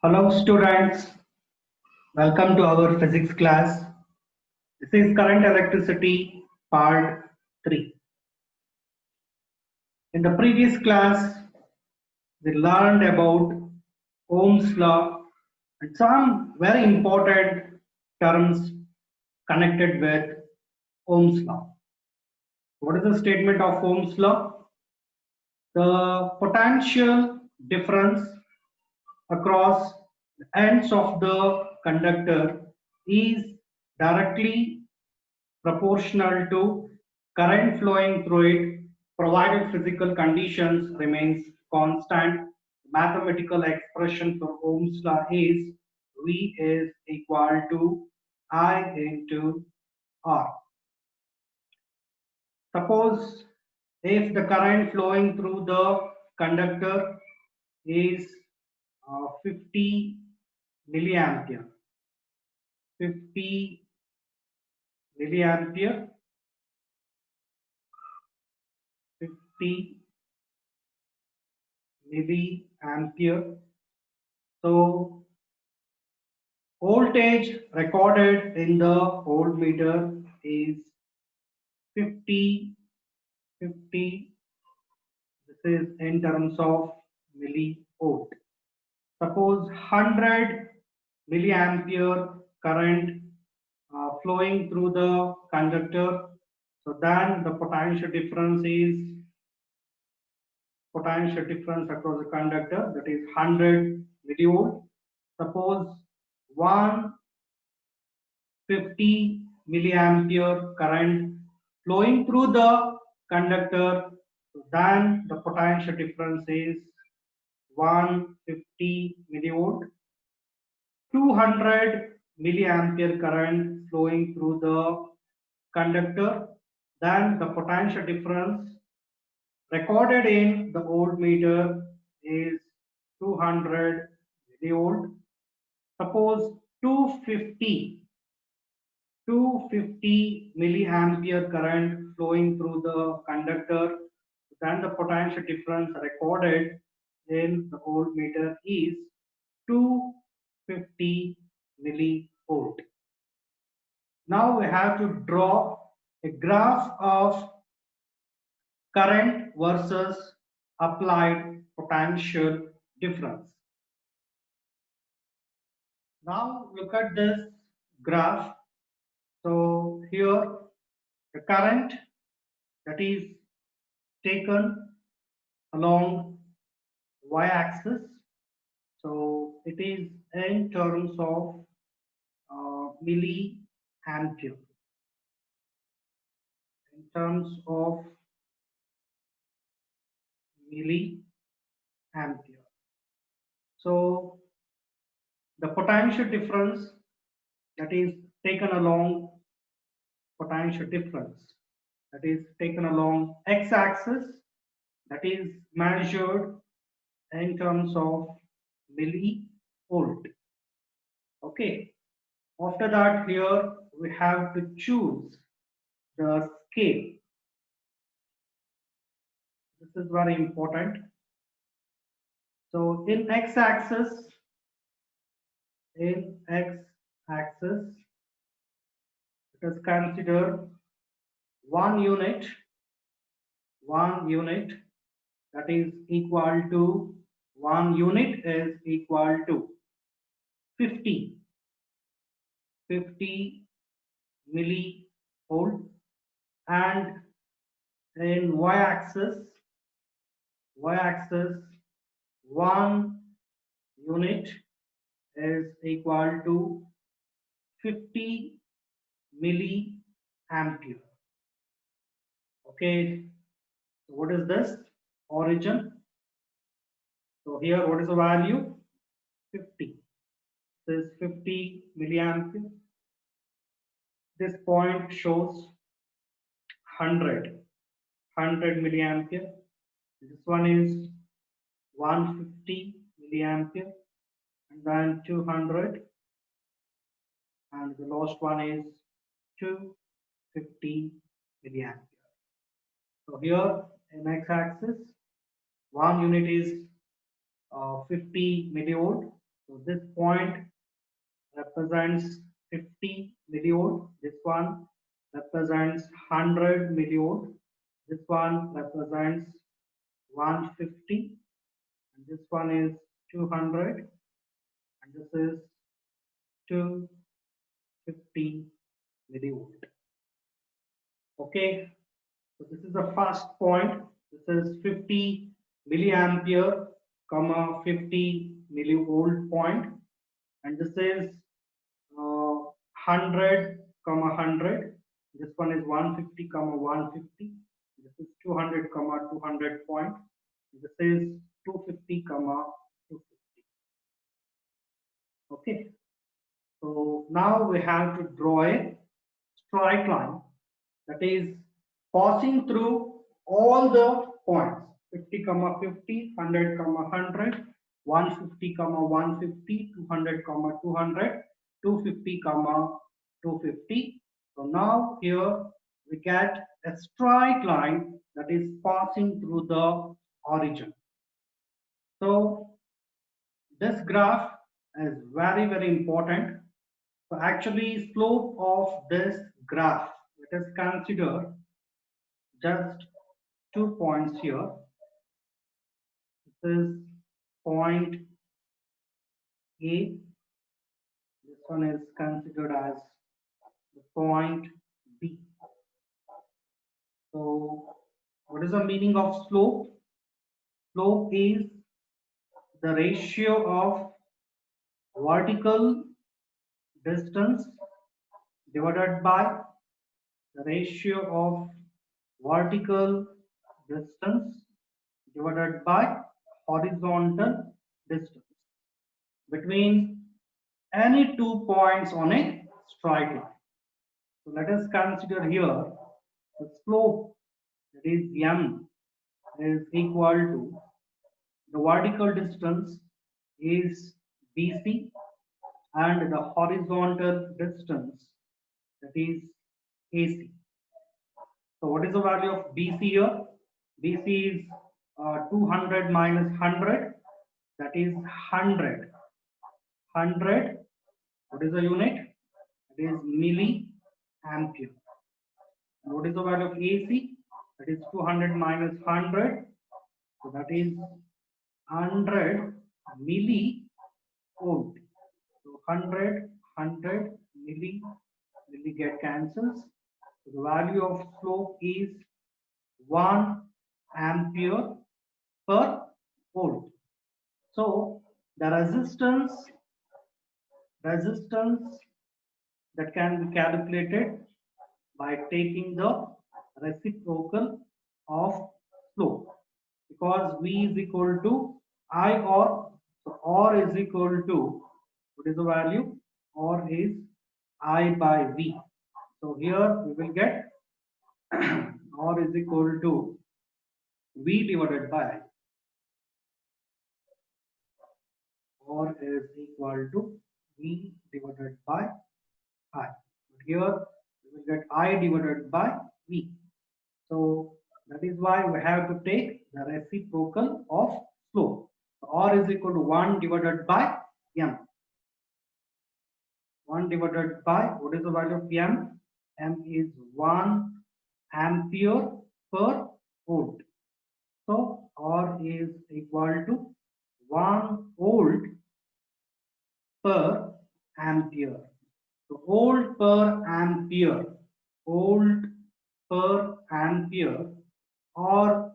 Hello students, welcome to our physics class. This is current electricity part 3. In the previous class, we learned about Ohm's law and some very important terms connected with Ohm's law. What is the statement of Ohm's law? The potential difference across the ends of the conductor is directly proportional to current flowing through it provided physical conditions remains constant. Mathematical expression for Ohm's law is V is equal to I into R. Suppose if the current flowing through the conductor is 50 milliampere, 50 milliampere, 50 milliampere. So voltage recorded in the voltmeter is 50. This is in terms of millivolt. Suppose 100 milliampere current flowing through the conductor. So then the potential difference across the conductor, that is 100 millivolt. Suppose 150 milliampere current flowing through the conductor, then the potential difference is 150 millivolt. 200 milliampere current flowing through the conductor, then the potential difference recorded in the voltmeter is 200 millivolt. Suppose 250 milliampere current flowing through the conductor, then the potential difference recorded in the voltmeter is 250 millivolt. Now we have to draw a graph of current versus applied potential difference. Now look at this graph. So here the current that is taken along y-axis. So it is in terms of milliampere. In terms of milliampere. So the potential difference that is taken along x-axis, that is measured in terms of millivolt. Okay. After that, here we have to choose the scale. This is very important. So in x-axis, let us consider one unit that is equal to 50 millivolt, and in y-axis 1 unit is equal to 50 milliampere. Okay, so what is this? Origin. So here what is the value? 50. This is 50 milliampere. This point shows 100 milliampere. This one is 150 milliampere, and then 200, and the last one is 250 milliampere. So here in x-axis, one unit is 50 millivolt, So this point represents 50 millivolt. This one represents 100 millivolt. This one represents 150, and this one is 200, and this is 250 millivolt. Okay, so this is the first point. This is 50 milliampere, comma 50 millivolt point, and this is 100, comma 100. This one is 150, comma 150. This is 200, comma 200 point. This is 250, comma 250. Okay. So now we have to draw a straight line, that is passing through all the points 50, comma 50, 100, comma 100, 150, comma 150, 200, comma 200, 250, comma 250. So now here we get a straight line that is passing through the origin. So this graph is very important. So actually slope of this graph, let us consider just 2 points here. This is point A. This one is considered as the point B. So what is the meaning of slope? Slope is the ratio of vertical distance divided by the ratio of vertical distance divided by horizontal distance between any 2 points on a straight line. So let us consider here the slope, that is m, is equal to the vertical distance is BC and the horizontal distance, that is AC. So what is the value of BC here? BC is 200 minus 100, that is 100. 100, what is the unit? It is milliampere. And what is the value of AC? That is 200 minus 100, so that is 100 millivolt. So 100 milli get cancels. So the value of slope is 1 ampere per volt. So the resistance that can be calculated by taking the reciprocal of slope, because V is equal to I or, so R is equal to, what is the value? R is I by V. So here we will get R is equal to V divided by I. R is equal to V divided by I. But here we will get I divided by V. So that is why we have to take the reciprocal of slope. So R is equal to 1 divided by M. 1 divided by, what is the value of M? M is 1 ampere per volt. So R is equal to 1 volt per ampere. So volt per ampere, volt per ampere, or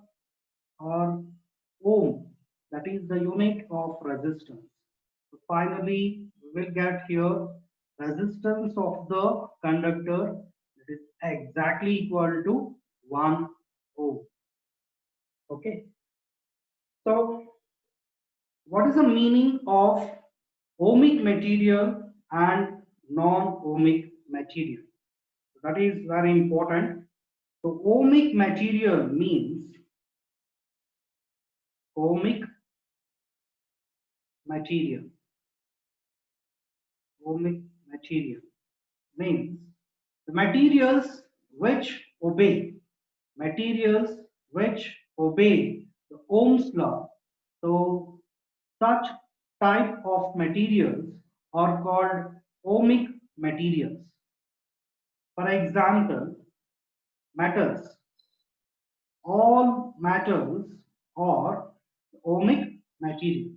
ohm, that is the unit of resistance. So finally we will get here resistance of the conductor, that is exactly equal to 1 ohm. Okay, so what is the meaning of ohmic material and non-ohmic material? That is very important. So ohmic material means ohmic material. Ohmic material means the materials which obey the Ohm's law. So such type of materials are called ohmic materials. For example, metals. All metals are ohmic materials.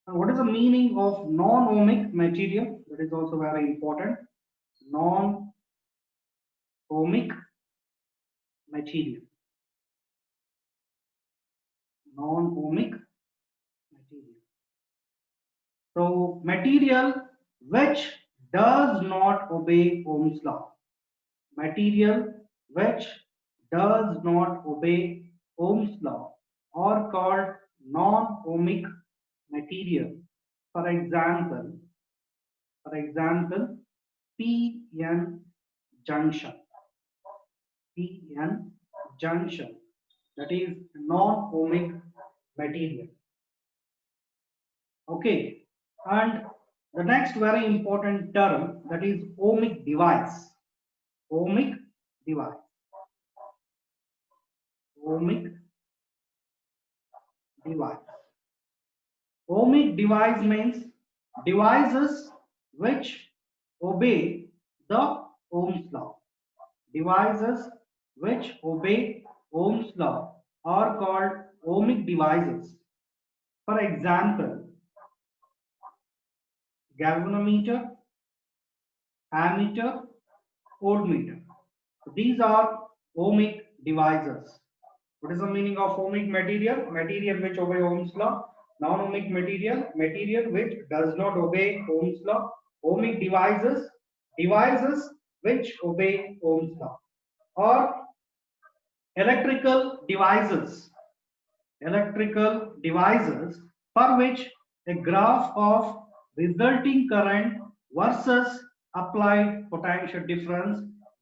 And what is the meaning of non-ohmic material? That is also very important. Non-ohmic material. Non-ohmic material. So material which does not obey Ohm's law. Material which does not obey Ohm's law are called non-ohmic material. For example, PN junction. PN junction, that is non-ohmic material. Okay, and the next very important term, that is ohmic device. Ohmic device. Ohmic device. Ohmic device means devices which obey the Ohm's law. Devices which obey Ohm's law are called ohmic devices. For example, galvanometer, ammeter, voltmeter. So these are ohmic devices. What is the meaning of ohmic material? Material which obey Ohm's law. Non-ohmic material, material which does not obey Ohm's law. Ohmic devices, devices which obey Ohm's law. Or electrical devices for which a graph of resulting current versus applied potential difference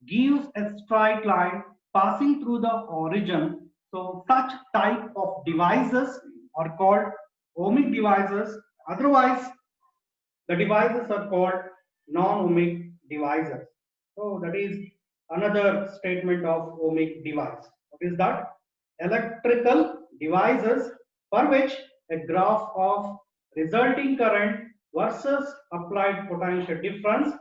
gives a straight line passing through the origin. So such type of devices are called ohmic devices. Otherwise, the devices are called non-ohmic devices. So that is another statement of ohmic device. What is that? Electrical devices for which a graph of resulting current versus applied potential difference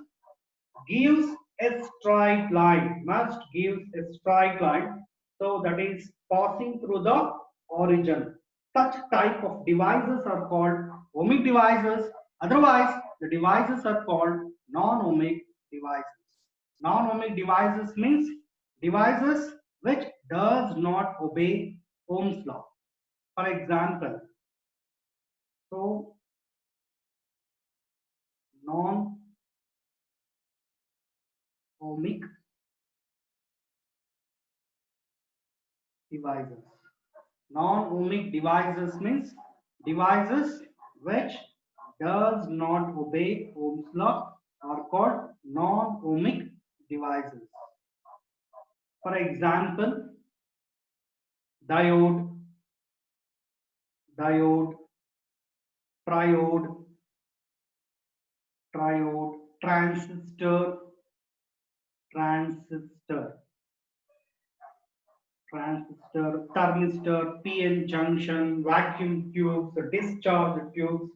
gives a straight line, must give a straight line. So that is passing through the origin. Such type of devices are called ohmic devices. Otherwise, the devices are called non-ohmic devices. Non-ohmic devices means devices which does not obey Ohm's law. For example, so non-ohmic devices. Non-ohmic devices means devices which does not obey Ohm's law are called non-ohmic devices. For example, diode, triode, transistor, thermistor, PN junction, vacuum tubes, discharge tubes.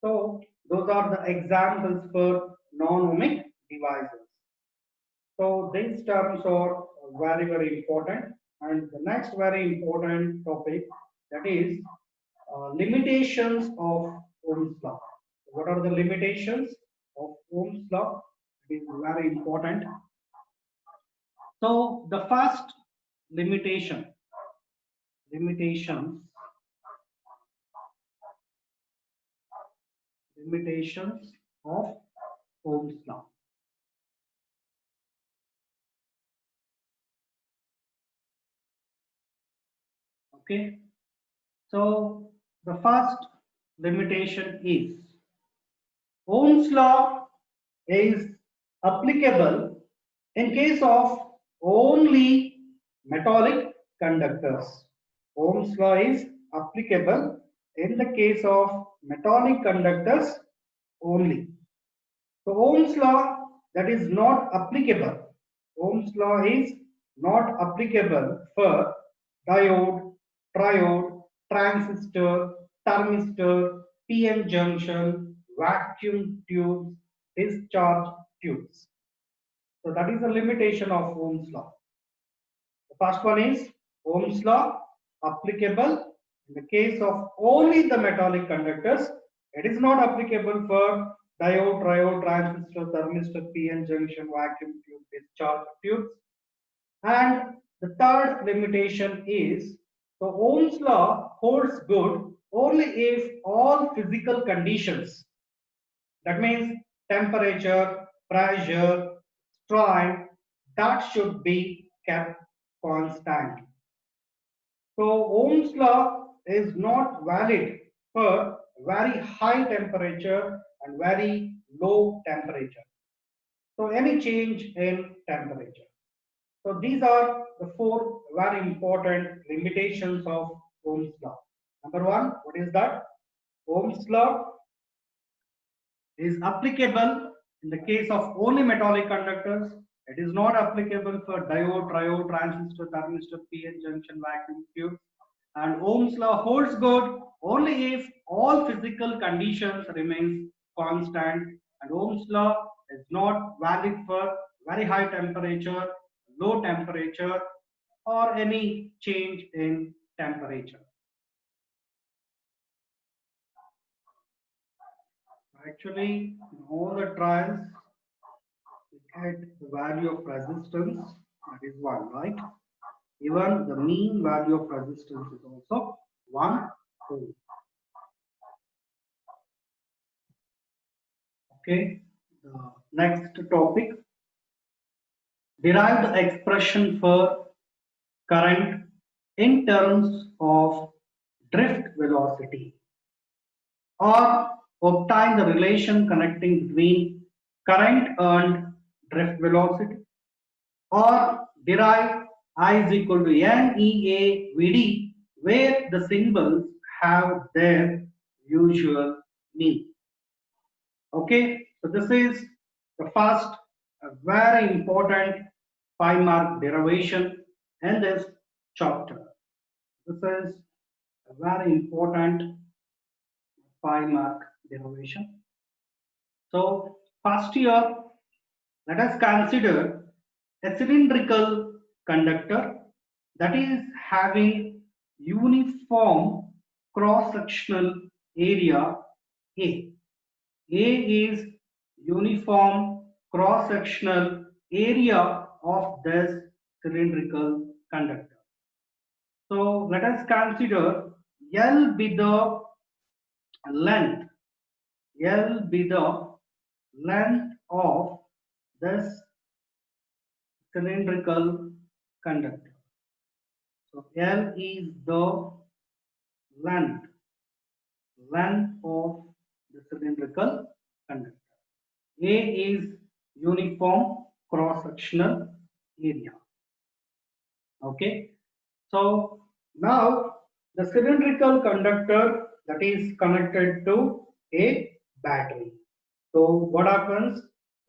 So those are the examples for non-ohmic devices. So these terms are very, very important. And the next very important topic, that is limitations of Ohm's law. What are the limitations of Ohm's law? It is very important. So the first limitations of Ohm's law. Okay, so the first limitation is Ohm's law is applicable in case of only metallic conductors. Ohm's law is applicable in the case of metallic conductors only. So Ohm's law that is not applicable. Ohm's law is not applicable for diode, triode, transistor, thermistor, PN junction, vacuum tubes, discharge tubes. So that is the limitation of Ohm's law. The first one is Ohm's law applicable in the case of only the metallic conductors. It is not applicable for diode, triode, transistor, thermistor, PN junction, vacuum tube, discharge tubes. And the third limitation is the Ohm's law holds good only if all physical conditions, that means temperature, pressure, strain, that should be kept constant. So Ohm's law is not valid for very high temperature and very low temperature. So any change in temperature. So these are the four very important limitations of Ohm's law. Number one, what is that? Ohm's law is applicable in the case of only metallic conductors. It is not applicable for diode, triode, transistor, thermistor, PN junction, vacuum tubes. And Ohm's law holds good only if all physical conditions remain constant. And Ohm's law is not valid for very high temperature, low temperature, or any change in temperature. Actually, in all the trials, we get the value of resistance, that is 1, right? Even the mean value of resistance is also 1 ohm. Okay, the next topic, derive the expression for current in terms of drift velocity, or obtain the relation connecting between current and drift velocity, or derive I is equal to NEA VD, where the symbols have their usual meaning. Okay, so this is the first very important 5-mark derivation in this chapter. This is a very important 5-mark derivation. So first here, let us consider a cylindrical conductor that is having uniform cross-sectional area A. A is uniform cross-sectional area of this cylindrical conductor. So let us consider L be the length. L be the length of this cylindrical conductor. So L is the length of the cylindrical conductor. A is uniform cross-sectional area. Okay. So now the cylindrical conductor that is connected to a battery. So what happens?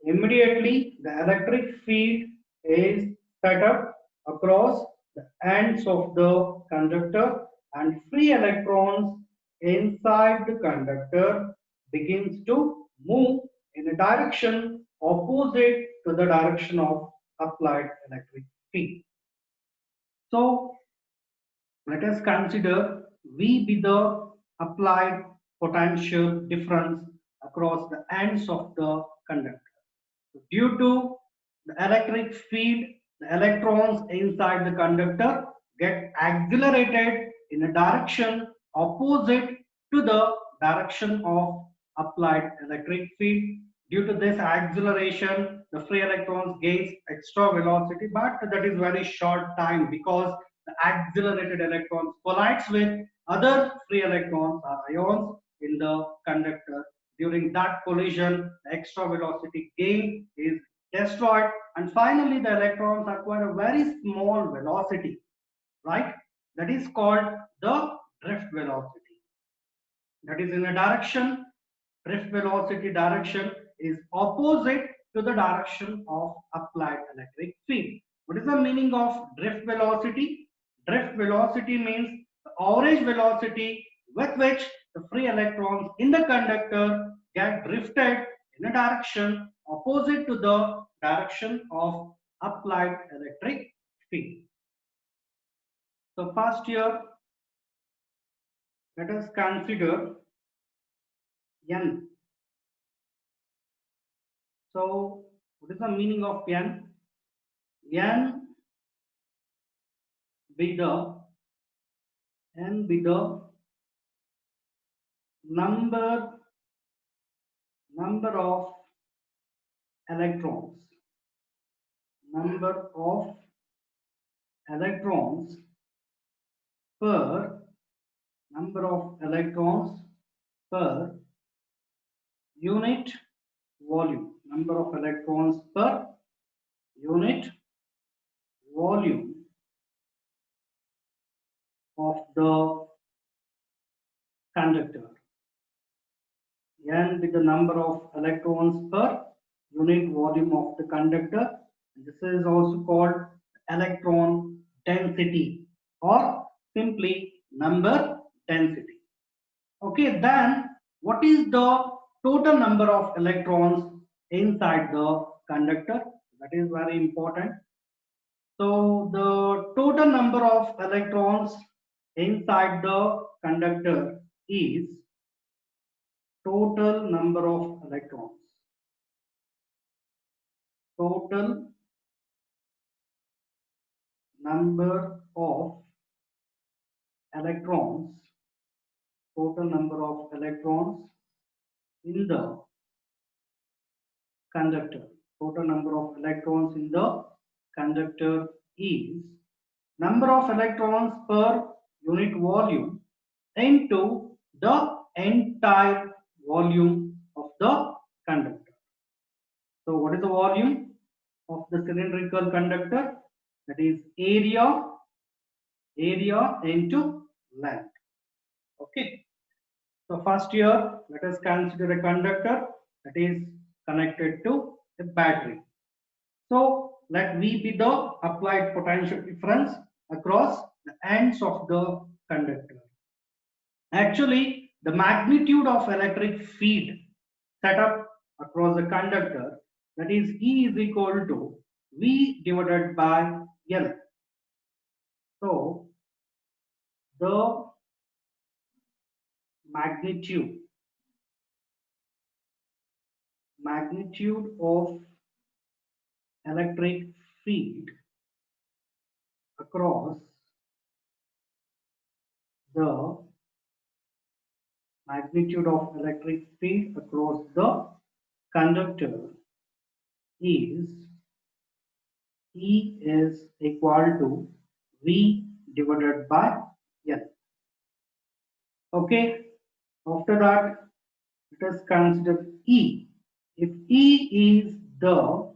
Immediately the electric field is set up across the ends of the conductor, and free electrons inside the conductor begins to move in a direction opposite to the direction of applied electric field. So let us consider V be the applied potential difference across the ends of the conductor. Due to the electric field, the electrons inside the conductor get accelerated in a direction opposite to the direction of applied electric field. Due to this acceleration, the free electrons gains extra velocity, but that is very short time because the accelerated electrons collides with other free electrons or ions in the conductor. During that collision, the extra velocity gain is destroyed, and finally the electrons acquire a very small velocity, right? That is called the drift velocity. That is in a direction, drift velocity direction is opposite to the direction of applied electric field. What is the meaning of drift velocity? Drift velocity means the average velocity with which the free electrons in the conductor get drifted in a direction opposite to the direction of applied electric field. So first here, let us consider N. So what is the meaning of N? N be the number of electrons, per unit volume, number of electrons per unit volume of the conductor. N with the number of electrons per unit volume of the conductor. This is also called electron density or simply number density. Okay, then what is the total number of electrons inside the conductor? That is very important. So the total number of electrons inside the conductor is total number of electrons. Total number of electrons. Total number of electrons in the conductor. Total number of electrons in the conductor is number of electrons per unit volume into the entire volume of the conductor. So what is the volume of the cylindrical conductor? That is area into length. Okay. So first here, let us consider a conductor that is connected to a battery. So let V be the applied potential difference across the ends of the conductor. Actually, the magnitude of electric field set up across the conductor, that is E is equal to V divided by L. So the magnitude of electric field across the conductor is E is equal to V divided by L. Okay, after that, let us consider E. If E is the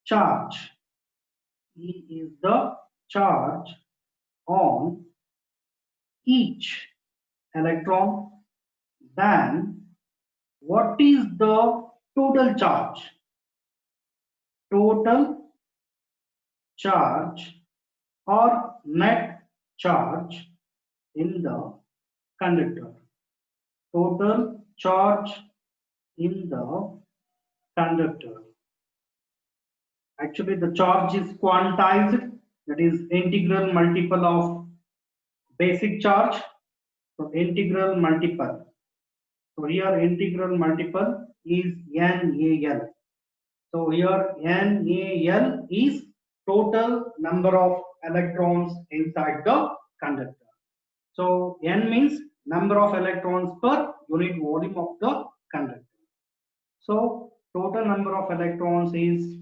charge, on each electron, then what is the total charge? Total charge or net charge in the conductor. Total charge in the conductor. Actually, the charge is quantized, that is integral multiple of basic charge. So integral multiple. So here integral multiple is NaL. So here NaL is total number of electrons inside the conductor. So N means number of electrons per unit volume of the conductor. So total number of electrons is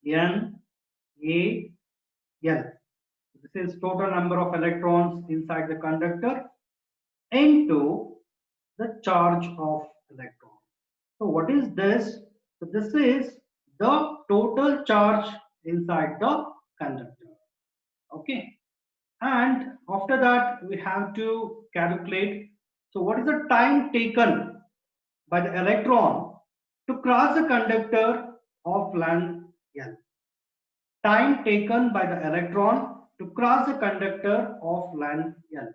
NaL. This is total number of electrons inside the conductor into the charge of electron. So what is this? So this is the total charge inside the conductor. Okay. And after that, we have to calculate. So what is the time taken by the electron to cross the conductor of length L? Time taken by the electron to cross a conductor of length L.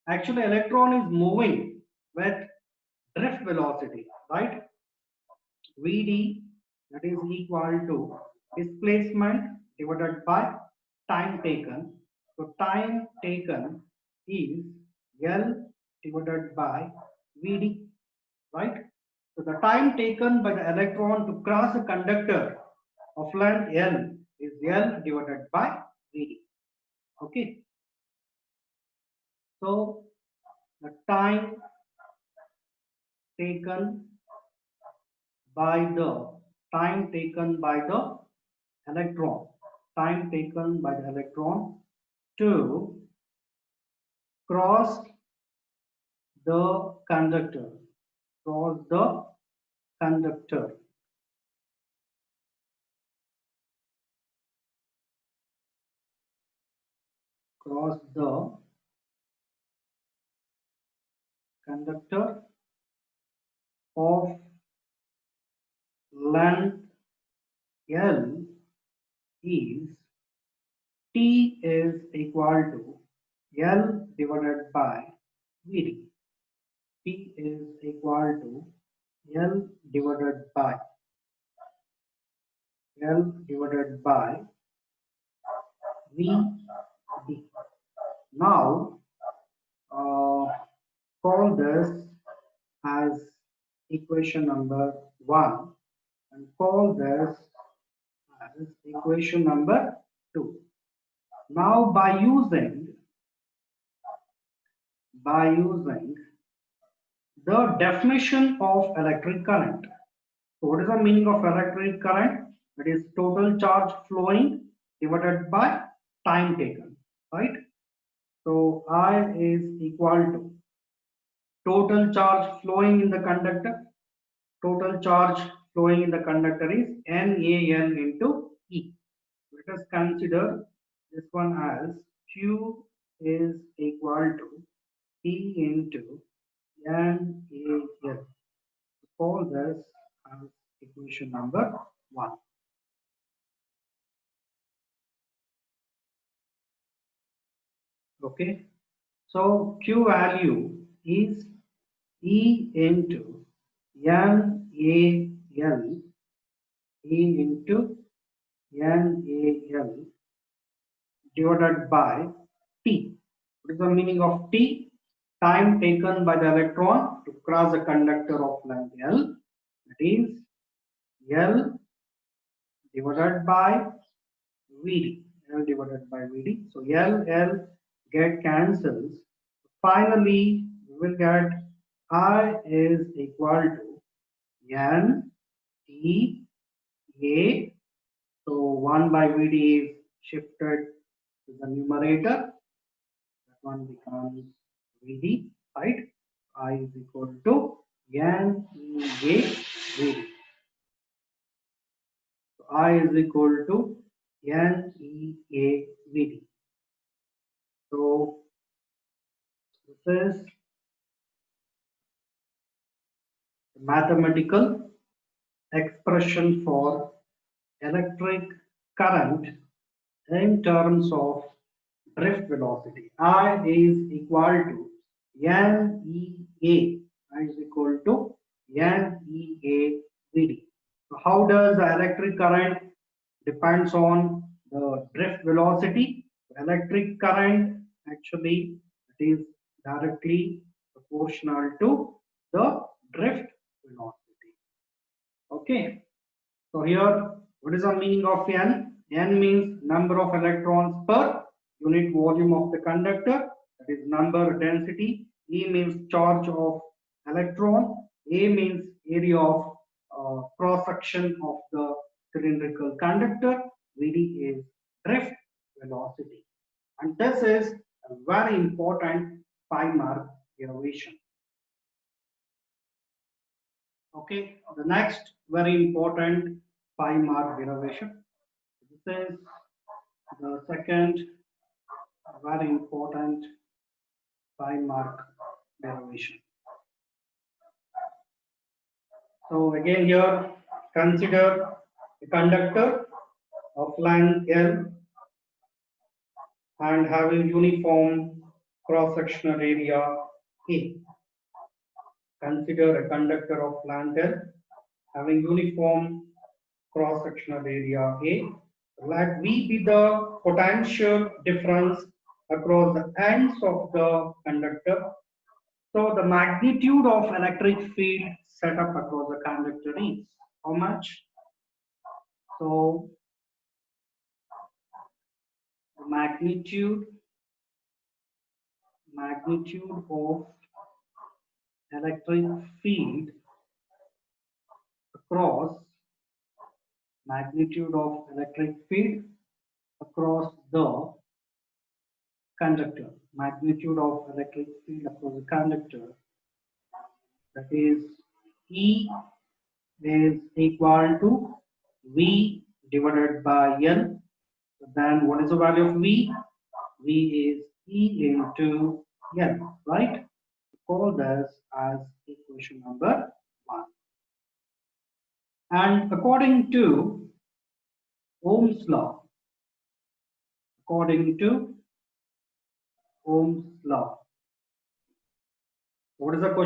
Actually, electron is moving with drift velocity, right? Vd, that is equal to displacement divided by time taken. So time taken is L divided by Vd, right? So the time taken by the electron to cross a conductor of length L is L divided by Vd. Okay. So the time taken by the electron, time taken by the electron to cross the conductor, cross the conductor. Cross the conductor of length L is T is equal to L divided by Vd. T is equal to L divided by Vd. Now call this as equation number 1 and call this as equation number 2. Now by using the definition of electric current. So what is the meaning of electric current? It is total charge flowing divided by time taken, right? So I is equal to total charge flowing in the conductor. Total charge flowing in the conductor is NaN into E. Let us consider this one as Q is equal to E into NaN. Call this as equation number 1. Okay, so Q value is E into NaL, E into NaL divided by T. What is the meaning of T? Time taken by the electron to cross a conductor of length L. That is L divided by Vd. L divided by Vd. So L get cancels. Finally, we will get I is equal to N T A. So 1 by Vd is shifted to the numerator. That one becomes Vd, right? I is equal to N E A Vd. So I is equal to N E A Vd. So this is the mathematical expression for electric current in terms of drift velocity. I is equal to NEA. I is equal to NEA Vd. So how does the electric current depends on the drift velocity? Electric current actually it is directly proportional to the drift velocity. Okay. So here, what is the meaning of N? N means number of electrons per unit volume of the conductor, that is number density. E means charge of electron. A means area of cross section of the cylindrical conductor. Vd is drift velocity. And this is a very important 5-mark derivation. Okay, the next very important 5-mark derivation. This is the second very important 5-mark derivation. So again here consider a conductor of length L and having uniform cross-sectional area A. Consider a conductor of lantern having uniform cross-sectional area A. Let V be the potential difference across the ends of the conductor. So the magnitude of electric field set up across the conductor is how much? So the magnitude of electric field across magnitude of electric field across the conductor. Magnitude of electric field across the conductor, that is E is equal to V divided by L. So then what is the value of V? V is E into L, right? Call this as equation number 1. And according to Ohm's law, according to Ohm's law, what is the question?